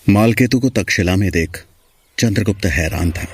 मालकेतु को तक्षशिला में देख चंद्रगुप्त हैरान था।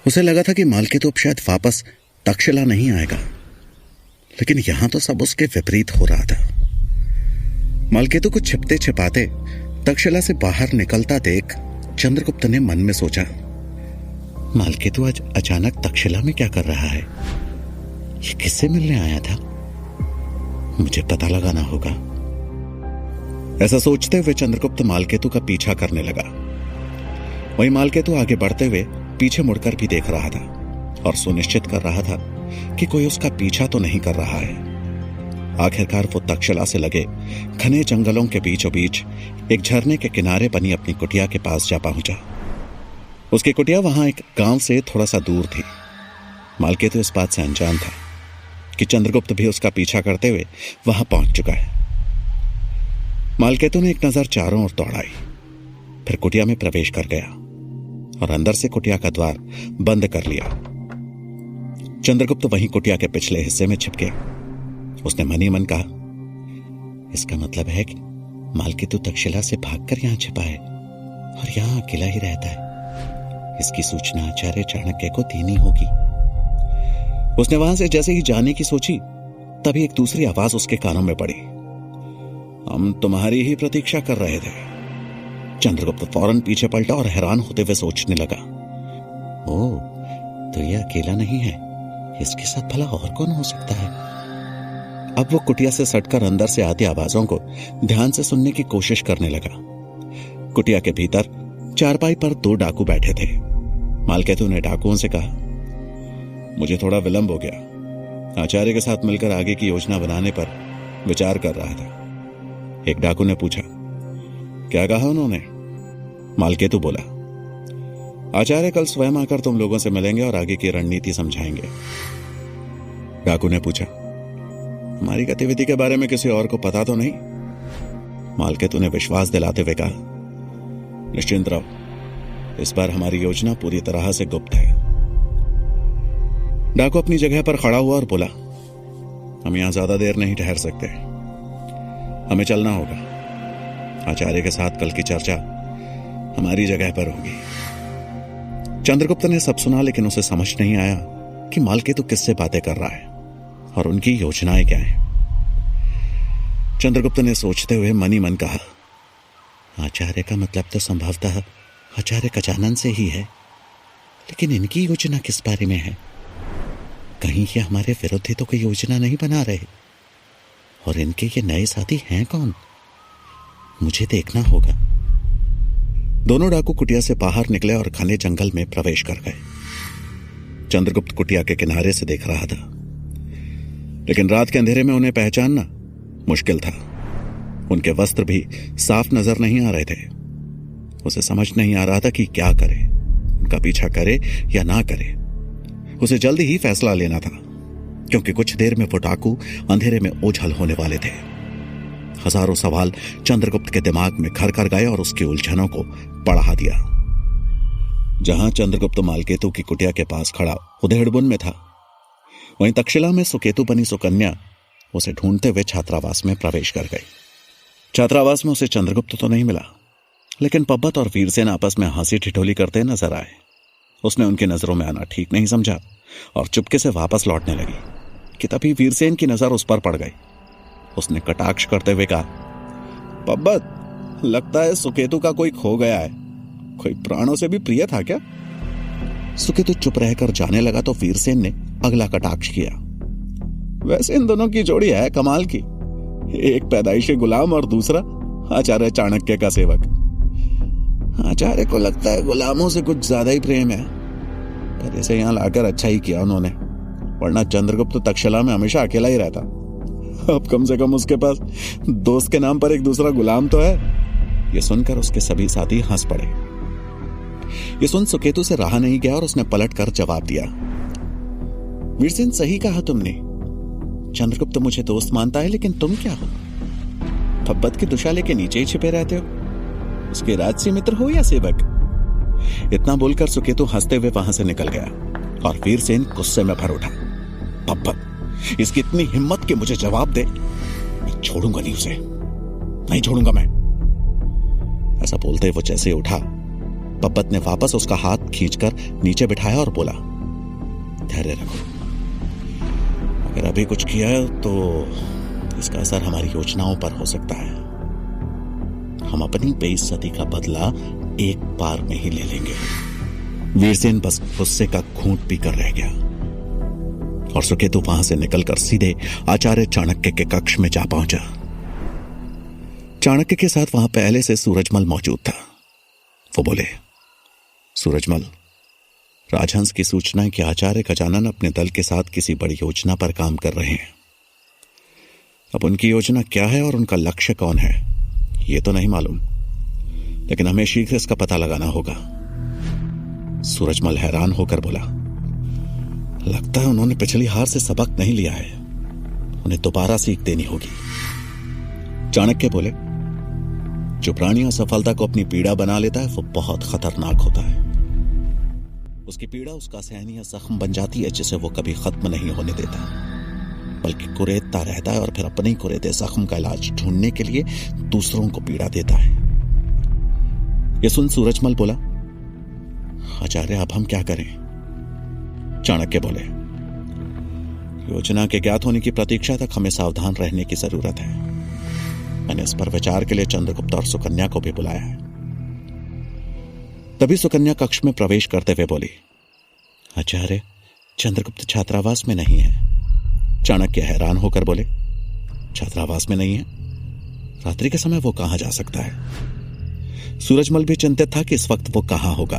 उसे लगा था कि मालकेतु अब शायद वापस तक्षशिला नहीं आएगा, लेकिन यहां तो सब उसके विपरीत हो रहा था। मालकेतु को छिपते छिपाते तक्षशिला से बाहर निकलता देख चंद्रगुप्त ने मन में सोचा, मालकेतु आज अचानक तक्षशिला में क्या कर रहा है? ये किससे मिलने आया था? मुझे पता लगाना होगा। ऐसा सोचते हुए चंद्रगुप्त मालकेतु का पीछा करने लगा। वहीं मालकेतु आगे बढ़ते हुए पीछे मुड़कर भी देख रहा था और सुनिश्चित कर रहा था कि कोई उसका पीछा तो नहीं कर रहा है। आखिरकार वो तक्षशिला से लगे घने जंगलों के बीचों बीच एक झरने के किनारे बनी अपनी कुटिया के पास जा पहुंचा। उसकी कुटिया वहां एक गांव से थोड़ा सा दूर थी। मालकेतु इस बात से अनजान था कि चंद्रगुप्त भी उसका पीछा करते हुए वहां पहुंच चुका है। मालकेतु ने एक नजर चारों ओर दौड़ाई, फिर कुटिया में प्रवेश कर गया और अंदर से कुटिया का द्वार बंद कर लिया। चंद्रगुप्त वहीं कुटिया के पिछले हिस्से में छिप गया। उसने मन ही मन कहा, इसका मतलब है कि मालकेतु तक्षशिला से भागकर यहां छिपा है और यहां अकेला ही रहता है। इसकी सूचना आचार्य चाणक्य को देनी होगी। उसने वहां से जैसे ही जाने की सोची, तभी एक दूसरी आवाज उसके कानों में पड़ी, हम तुम्हारी ही प्रतीक्षा कर रहे थे। चंद्रगुप्त फौरन पीछे पलटा और हैरान होते हुए सोचने लगा, ओह, तो यह अकेला नहीं है, इसके साथ भला और कौन हो सकता है? अब वो कुटिया से सटकर अंदर से आती आवाजों को ध्यान से सुनने की कोशिश करने लगा। कुटिया के भीतर चारपाई पर 2 डाकू बैठे थे। मालकेतु ने डाकुओं से कहा, मुझे थोड़ा विलंब हो गया। आचार्य के साथ मिलकर आगे की योजना बनाने पर विचार कर रहा था। एक डाकू ने पूछा, क्या कहा उन्होंने? मालकेतु बोला, आचार्य कल स्वयं आकर तुम लोगों से मिलेंगे और आगे की रणनीति समझाएंगे। डाकू ने पूछा, हमारी गतिविधि के बारे में किसी और को पता तो नहीं? मालकेतु ने विश्वास दिलाते हुए कहा, निश्चिंत रहो, इस बार हमारी योजना पूरी तरह से गुप्त है। डाकू अपनी जगह पर खड़ा हुआ और बोला, हम यहां ज्यादा देर नहीं ठहर सकते, हमें चलना होगा। आचार्य के साथ कल की चर्चा हमारी जगह पर होगी। चंद्रगुप्त ने सब सुना, लेकिन उसे समझ नहीं आया कि मालकेतु किससे बातें कर रहा है और उनकी योजनाएं क्या हैं। चंद्रगुप्त ने सोचते हुए मन ही मन कहा, आचार्य का मतलब तो संभवतः आचार्य गजानन से ही है, लेकिन इनकी योजना किस बारे में है? कहीं ये हमारे विरुद्ध ही तो कोई योजना नहीं बना रहे? और इनके ये नए साथी हैं कौन? मुझे देखना होगा। दोनों डाकू कुटिया से बाहर निकले और घने जंगल में प्रवेश कर गए। चंद्रगुप्त कुटिया के किनारे से देख रहा था, लेकिन रात के अंधेरे में उन्हें पहचानना मुश्किल था। उनके वस्त्र भी साफ नजर नहीं आ रहे थे। उसे समझ नहीं आ रहा था कि क्या करे, उनका पीछा करे या ना करे। उसे जल्दी ही फैसला लेना था, क्योंकि कुछ देर में वो डाकू अंधेरे में ओझल होने वाले थे। हजारों सवाल चंद्रगुप्त के दिमाग में घर कर गए और उसकी उलझनों को बढ़ा दिया। जहां चंद्रगुप्त मालकेतु की कुटिया के पास खड़ा उधेड़बुन में था, वहीं तक्षशिला में सुकेतु बनी सुकन्या उसे ढूंढते हुए छात्रावास में प्रवेश कर गई। छात्रावास में उसे चंद्रगुप्त तो नहीं मिला, लेकिन पब्बत और वीरसेन आपस में हंसी ठिठोली करते नजर आए। उसने उनकी नजरों में आना ठीक नहीं समझा और चुपके से वापस लौटने लगी कि तभी वीरसेन की नजर उस पर पड़ गई। उसने कटाक्ष करते हुए कहा, पब्बत, लगता है सुकेतु का कोई खो गया है। कोई प्राणों से भी प्रिय था क्या? सुकेतु चुप रहकर जाने लगा तो वीरसेन ने अगला कटाक्ष किया, वैसे इन दोनों की जोड़ी है कमाल की, एक पैदाइशी गुलाम और दूसरा आचार्य चाणक्य का सेवक। आचार्य को लगता है गुलामों से कुछ ज्यादा ही प्रेम है, पर इसे यहां लाकर अच्छा ही किया उन्होंने, वरना चंद्रगुप्त तक्षशिला में हमेशा अकेला ही रहता। अब कम से कम उसके पास दोस्त के नाम पर एक दूसरा गुलाम तो है। यह सुनकर उसके सभी साथी हंस पड़े। यह सुन सुकेतु से रहा नहीं गया और उसने पलटकर जवाब दिया, वीरसेन, सही कहा तुमने। चंद्रगुप्त मुझे दोस्त मानता है, लेकिन तुम क्या हो? पब्बत की दुशाले के नीचे ही छिपे रहते हो। उसके राजसी मित्र हो या सेवक? इतना बोलकर सुकेतु हंसते हुए वहां से निकल गया और वीरसेन गुस्से में भर उठा, पब्बत, इसकी इतनी हिम्मत कि मुझे जवाब दे, मैं छोड़ूंगा नहीं उसे, नहीं छोड़ूंगा मैं। ऐसा बोलते वो जैसे उठा, बब्बत ने वापस उसका हाथ खींचकर नीचे बिठाया और बोला, धैर्य रखो, अगर अभी कुछ किया तो इसका असर हमारी योजनाओं पर हो सकता है। हम अपनी बेइज्जती का बदला एक बार में ही ले लेंगे। वीरसेन बस गुस्से का घूंट पीकर रह गया और सुकेतु वहां से निकलकर सीधे आचार्य चाणक्य के कक्ष में जा पहुंचा। चाणक्य के साथ वहां पहले से सूरजमल मौजूद था। वो बोले, सूरजमल, राजहंस की सूचना है कि आचार्य गजानन अपने दल के साथ किसी बड़ी योजना पर काम कर रहे हैं। अब उनकी योजना क्या है और उनका लक्ष्य कौन है, ये तो नहीं मालूम, लेकिन हमें शीघ्र इसका पता लगाना होगा। सूरजमल हैरान होकर बोला, लगता है उन्होंने पिछली हार से सबक नहीं लिया है, उन्हें दोबारा सीख देनी होगी। चाणक्य बोले, जो प्राणी असफलता को अपनी पीड़ा बना लेता है वो बहुत खतरनाक होता है। उसकी पीड़ा उसका असहनीय जख्म बन जाती है जिसे वो कभी खत्म नहीं होने देता, बल्कि कुरेदता रहता है और फिर अपने ही कुरेदे जख्म का इलाज ढूंढने के लिए दूसरों को पीड़ा देता है। ये सुन सूरजमल बोला, आचार्य अब हम क्या करें? चाणक्य बोले, योजना के ज्ञात होने की प्रतीक्षा तक हमें सावधान रहने की जरूरत है। मैंने इस पर विचार के लिए चंद्रगुप्त और सुकन्या को भी बुलाया है। तभी सुकन्या कक्ष में प्रवेश करते हुए बोली, आचार्य, चंद्रगुप्त छात्रावास में नहीं है। चाणक्य हैरान होकर बोले, छात्रावास में नहीं है? रात्रि के समय वो कहां जा सकता है? सूरजमल भी चिंतित था कि इस वक्त वो कहां होगा।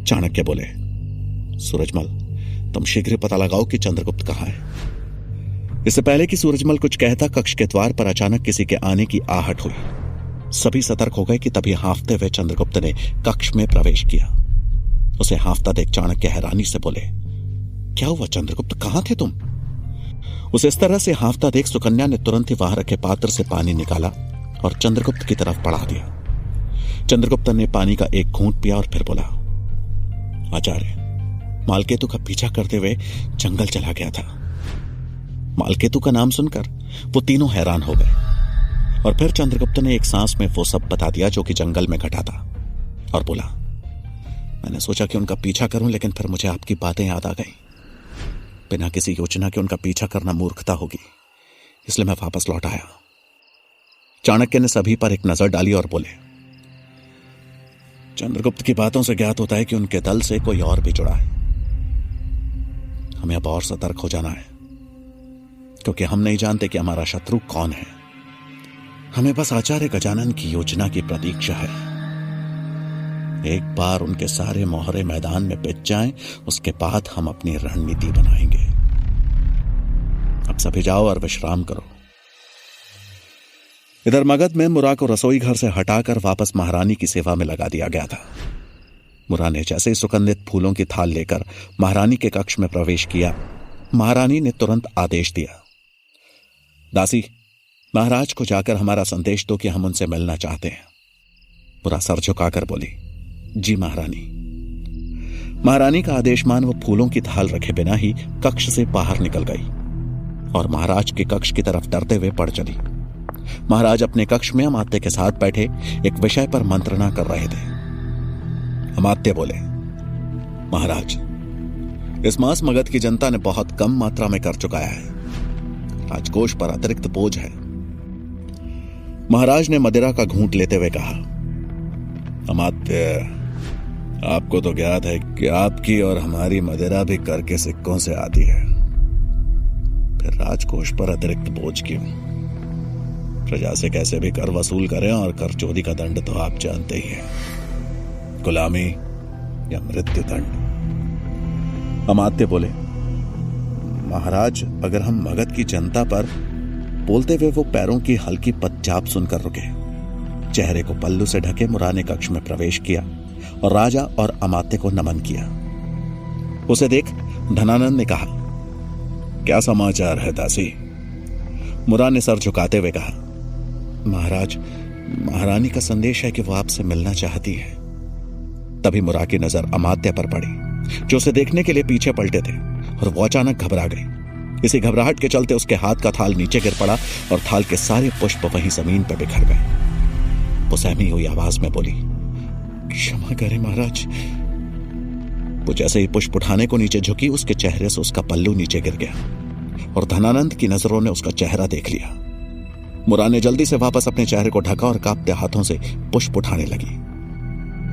चाणक्य बोले, सूरजमल, तुम शीघ्र पता लगाओ कि चंद्रगुप्त कहां है। इससे पहले कि सूरजमल कुछ कहता, कक्ष के द्वार पर अचानक किसी के आने की आहट हुई। सभी सतर्क हो गए कि तभी हांफते हुए चंद्रगुप्त ने कक्ष में प्रवेश किया। उसे हांफता देख चाणक्य हैरानी से बोले, क्या हुआ चंद्रगुप्त, कहां थे तुम? उसे इस तरह से हांफता देख सुकन्या ने तुरंत ही वहां रखे पात्र से पानी निकाला और चंद्रगुप्त की तरफ बढ़ा दिया। चंद्रगुप्त ने पानी का एक घूंट पिया और फिर बोला, आचार्य, मालकेतु का पीछा करते हुए जंगल चला गया था। मालकेतु का नाम सुनकर वो तीनों हैरान हो गए और फिर चंद्रगुप्त ने एक सांस में वो सब बता दिया जो कि जंगल में घटा था और बोला, मैंने सोचा कि उनका पीछा करूं, लेकिन फिर मुझे आपकी बातें याद आ गई। बिना किसी योजना के उनका पीछा करना मूर्खता होगी, इसलिए मैं वापस लौट आया। चाणक्य ने सभी पर एक नजर डाली और बोले, चंद्रगुप्त की बातों से ज्ञात होता है कि उनके दल से कोई और भी जुड़ा है। हमें अब और सतर्क हो जाना है, क्योंकि हम नहीं जानते कि हमारा शत्रु कौन है। हमें बस आचार्य गजानन की योजना की प्रतीक्षा है। एक बार उनके सारे मोहरे मैदान में पिच जाएं, उसके बाद हम अपनी रणनीति बनाएंगे। अब सभी जाओ और विश्राम करो। इधर मगध में मुरा को रसोई घर से हटाकर वापस महारानी की सेवा में लगा दिया गया था। मुरा ने जैसे ही सुगंधित फूलों की थाल लेकर महारानी के कक्ष में प्रवेश किया, महारानी ने तुरंत आदेश दिया, दासी, महाराज को जाकर हमारा संदेश दो कि हम उनसे मिलना चाहते हैं। मुरा सर झुकाकर बोली, जी महारानी। महारानी का आदेश मान वो फूलों की थाल रखे बिना ही कक्ष से बाहर निकल गई और महाराज के कक्ष की तरफ डरते हुए पड़ चली। महाराज अपने कक्ष में अमात्य के साथ बैठे एक विषय पर मंत्रणा कर रहे थे। अमात्य बोले, महाराज, इस मास मगध की जनता ने बहुत कम मात्रा में कर चुकाया है। राजकोष पर अतिरिक्त बोझ है। महाराज ने मदिरा का घूंट लेते हुए कहा, अमात्य, आपको तो ज्ञात है कि आपकी और हमारी मदिरा भी कर के सिक्कों से आती है, फिर राजकोष पर अतिरिक्त बोझ क्यों? प्रजा से कैसे भी कर वसूल करें और कर चोरी का दंड तो आप जानते ही हैं, गुलामी या मृत्यु दंड। अमात्य बोले, महाराज, अगर हम मगध की जनता पर, बोलते हुए वो पैरों की हल्की पदचाप सुनकर रुके। चेहरे को पल्लू से ढके मुरा ने कक्ष में प्रवेश किया और राजा और अमात्य को नमन किया। उसे देख धनानंद ने कहा, क्या समाचार है दासी? मुरा ने सर झुकाते हुए कहा, महाराज, महारानी का संदेश है कि वो आपसे मिलना चाहती है। तभी मुरा की नजर अमात्य पर पड़ी, जो उसे देखने के लिए पीछे पलटे थे, और वो अचानक घबरा गई। इसी घबराहट के चलते उसके हाथ का थाल नीचे गिर पड़ा और थाल के सारे पुष्प वहीं जमीन पर बिखर गए। वो सहमी हुई आवाज में बोली, क्षमा करें महाराज। वो जैसे ही पुष्प उठाने को नीचे झुकी, उसके चेहरे से उसका पल्लू नीचे गिर गया और धनानंद की नजरों ने उसका चेहरा देख लिया। मुरा ने जल्दी से वापस अपने चेहरे को ढका और कांपते हाथों से पुष्प उठाने लगी।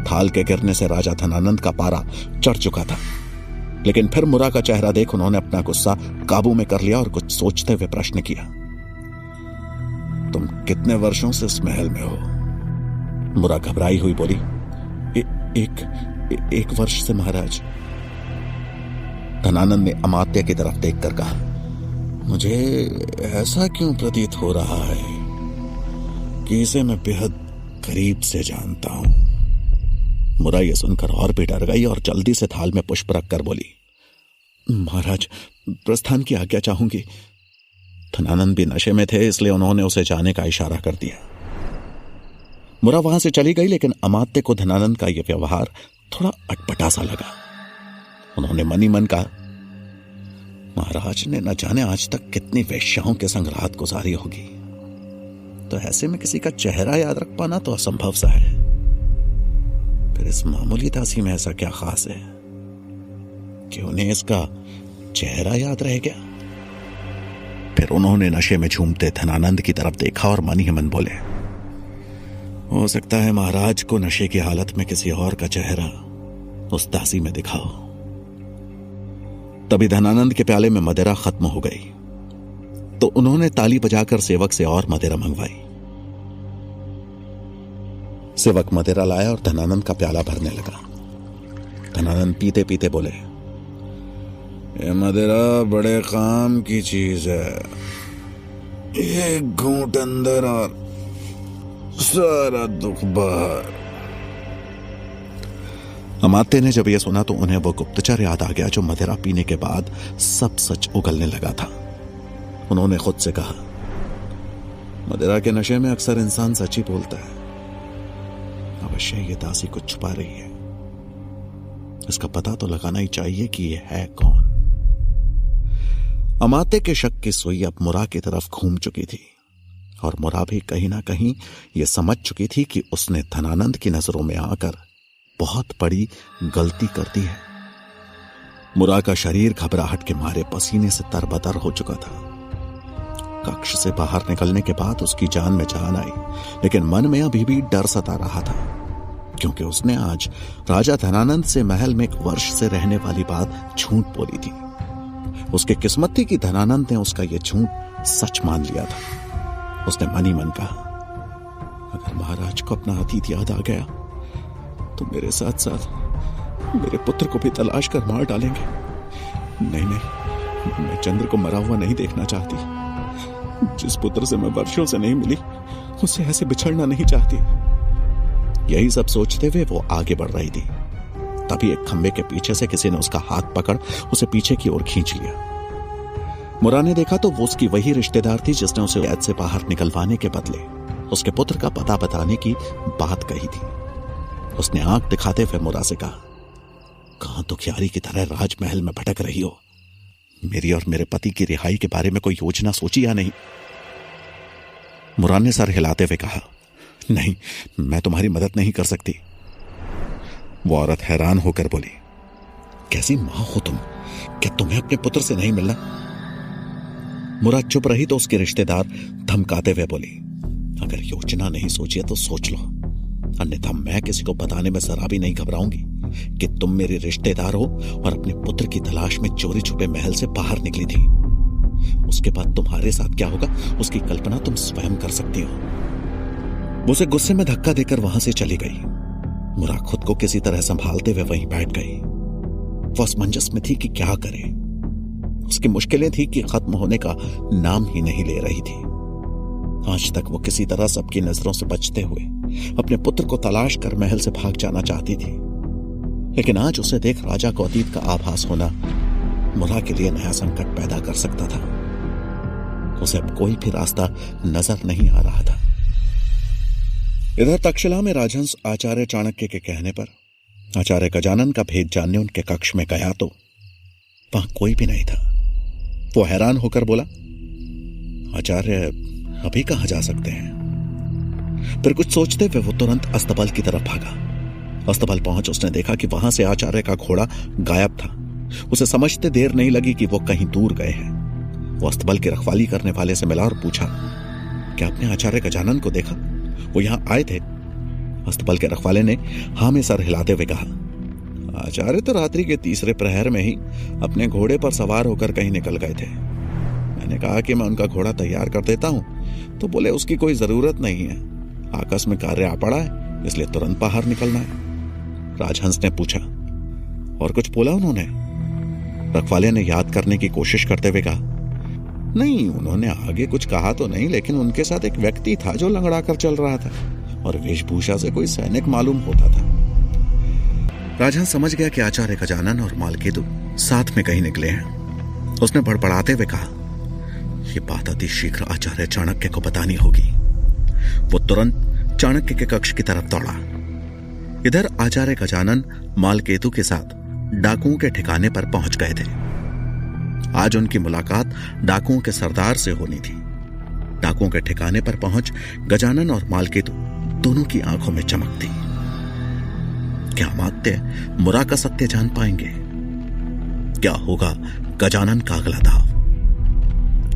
थाल के गिरने से राजा धनानंद का पारा चढ़ चुका था, लेकिन फिर मुरा का चेहरा देख उन्होंने अपना गुस्सा काबू में कर लिया और कुछ सोचते हुए प्रश्न किया, तुम कितने वर्षों से इस महल में हो? मुरा घबराई हुई बोली, एक वर्ष से महाराज। धनानंद ने अमात्य की तरफ देखकर कहा, मुझे ऐसा क्यों प्रतीत हो रहा है कि इसे मैं बेहद करीब से जानता हूं। मुरा यह सुनकर और भी डर गई और जल्दी से थाल में पुष्प रखकर बोली, महाराज प्रस्थान की आज्ञा चाहूंगी। धनानंद भी नशे में थे, इसलिए उन्होंने उसे जाने का इशारा कर दिया। मुरा वहां से चली गई, लेकिन अमात्य को धनानंद का यह व्यवहार थोड़ा अटपटा सा लगा। उन्होंने मन ही मन कहा, महाराज ने न जाने आज तक कितनी वेश्याओं के संग रात गुजारी होगी, तो ऐसे में किसी का चेहरा याद रख पाना तो असंभव सा है। फिर इस मामूली दासी में ऐसा क्या खास है कि उन्हें इसका चेहरा याद रह गया? फिर उन्होंने नशे में झूमते धनानंद की तरफ देखा और मन ही मन बोले, हो सकता है महाराज को नशे की हालत में किसी और का चेहरा उस दासी में दिखाओ। तभी धनानंद के प्याले में मदिरा खत्म हो गई, तो उन्होंने ताली बजाकर सेवक से और मदिरा मंगवाई। सेवक मदिरा लाया और धनानंद का प्याला भरने लगा। धनानंद पीते पीते बोले, ये मदिरा बड़े काम की चीज है, एक घूंट अंदर और सारा दुख बाहर। अमात्य ने जब यह सुना तो उन्हें वो गुप्तचर याद आ गया जो मदिरा पीने के बाद सब सच उगलने लगा था। उन्होंने खुद से कहा, मदिरा के नशे में अक्सर इंसान सच ही बोलता है। अवश्य ये दासी कुछ छुपा रही है, इसका पता तो लगाना ही चाहिए कि ये है कौन। अमात्य के शक की सुई अब मुरा की तरफ घूम चुकी थी और मुरा भी कहीं ना कहीं यह समझ चुकी थी कि उसने धनानंद की नजरों में आकर बहुत बड़ी गलती कर दी है। मुरा का शरीर घबराहट के मारे पसीने से तरबतर हो चुका था। कक्ष से बाहर निकलने के बाद उसकी जान में जान आई, लेकिन मन में अभी भी डर सता रहा था, क्योंकि उसने आज राजा धनानंद से महल में एक वर्ष से रहने वाली बात झूठ बोली थी। उसकी किस्मत थी कि धनानंद ने उसका यह झूठ सच मान लिया था। उसने मन ही मन कहा, अगर महाराज को अपना अतीत याद आ गया तो मेरे साथ साथ मेरे पुत्र को भी तलाश कर मार डालेंगे। नहीं, मैं चंद्र को मरा हुआ नहीं देखना चाहती। जिस पुत्र से मैं वर्षों से नहीं मिली, उससे ऐसे बिछड़ना नहीं चाहती। यही सब सोचते हुए वो आगे बढ़ रही थी, तभी एक खंबे के पीछे से किसी ने उसका हाथ पकड़ उसे पीछे की ओर खींच लिया। मुरा ने देखा तो वो उसकी वही रिश्तेदार थी जिसने उसे कैद से बाहर निकलवाने के बदले उसके पुत्र का पता बताने की बात कही थी। उसने आंख दिखाते हुए मुरा से कहा, कहां तो क्यारी की तरह राजमहल में भटक रही हो? मेरी और मेरे पति की रिहाई के बारे में कोई योजना सोची या नहीं? मुरा ने सर हिलाते हुए कहा, नहीं, मैं तुम्हारी मदद नहीं कर सकती। वो औरत हैरान होकर बोली, कैसी मां हो तुम? क्या तुम्हें अपने पुत्र से नहीं मिलना? मुरा चुप रही तो उसके रिश्तेदार धमकाते हुए बोली, अगर योजना नहीं सोची है तो सोच लो, अन्यथा मैं किसी को बताने में जरा भी नहीं घबराऊंगी कि तुम मेरे रिश्तेदार हो और अपने पुत्र की तलाश में चोरी छुपे महल से बाहर निकली थी। उसके बाद तुम्हारे साथ क्या होगा उसकी कल्पना तुम स्वयं कर सकती हो। वो उसे गुस्से में धक्का देकर वहां से चली गई। मुरा खुद को किसी तरह संभालते हुए वहीं बैठ गई। वो असमंजस में थी कि क्या करे। उसकी मुश्किलें थी कि खत्म होने का नाम ही नहीं ले रही थी। आज तक वो किसी तरह सबकी नजरों से बचते हुए अपने पुत्र को तलाश कर महल से भाग जाना चाहती थी, लेकिन आज उसे देख राजा को अतीत का आभास होना मुरा के लिए नया संकट पैदा कर सकता था। उसे अब कोई भी रास्ता नजर नहीं आ रहा था। इधर तक्षशिला में राजहंस आचार्य चाणक्य के कहने पर आचार्य गजानन का भेद जानने उनके कक्ष में गया तो वहां कोई भी नहीं था। वो हैरान होकर बोला, आचार्य अभी कहां जा सकते हैं? फिर कुछ सोचते हुए वो तुरंत अस्तबल की तरफ भागा। अस्तबल पहुंच उसने देखा कि वहां से आचार्य का घोड़ा गायब था। उसे समझते देर नहीं लगी कि वो कहीं दूर गए हैं। वो अस्तबल की रखवाली करने वाले से मिला और पूछा, क्या आपने आचार्य गजानन को देखा? वो यहां आए थे? अस्तबल के रखवाले ने हाँ में सर हिलाते हुए कहा, आचार्य तो रात्रि के तीसरे प्रहर में ही अपने घोड़े पर सवार होकर कहीं निकल गए थे। मैंने कहा कि मैं उनका घोड़ा तैयार कर देता हूं, तो बोले उसकी कोई जरूरत नहीं है, आकस्मिक कार्य आ पड़ा है, इसलिए तुरंत बाहर निकलना है। राजहंस ने पूछा, और कुछ बोला उन्होंने? रखवाले ने याद करने की कोशिश करते हुए कहा, नहीं, उन्होंने आगे कुछ कहा तो नहीं, लेकिन उनके साथ एक व्यक्ति था जो लंगड़ा कर चल रहा था और वेशभूषा से कोई सैनिक मालूम होता था। राजहंस समझ गया कि आचार्य गजानन और मालकेतु साथ में कहीं निकले हैं। उसने बड़बड़ाते हुए कहा, यह बात अति शीघ्र आचार्य चाणक्य को बतानी होगी। वो तुरंत चाणक्य के कक्ष की तरफ दौड़ा। इधर आचार्य गजानन मालकेतु के साथ डाकुओं के ठिकाने पर पहुंच गए थे। आज उनकी मुलाकात डाकुओं के सरदार से होनी थी। डाकुओं के ठिकाने पर पहुंच गजानन और मालकेतु दोनों की आंखों में चमक थी। क्या अमात्य मुरा का सत्य जान पाएंगे? क्या होगा गजानन का अगला दाव?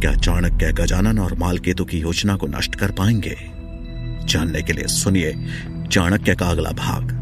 क्या चाणक्य गजानन और मालकेतु की योजना को नष्ट कर पाएंगे? जानने के लिए सुनिए चाणक्य का अगला भाग।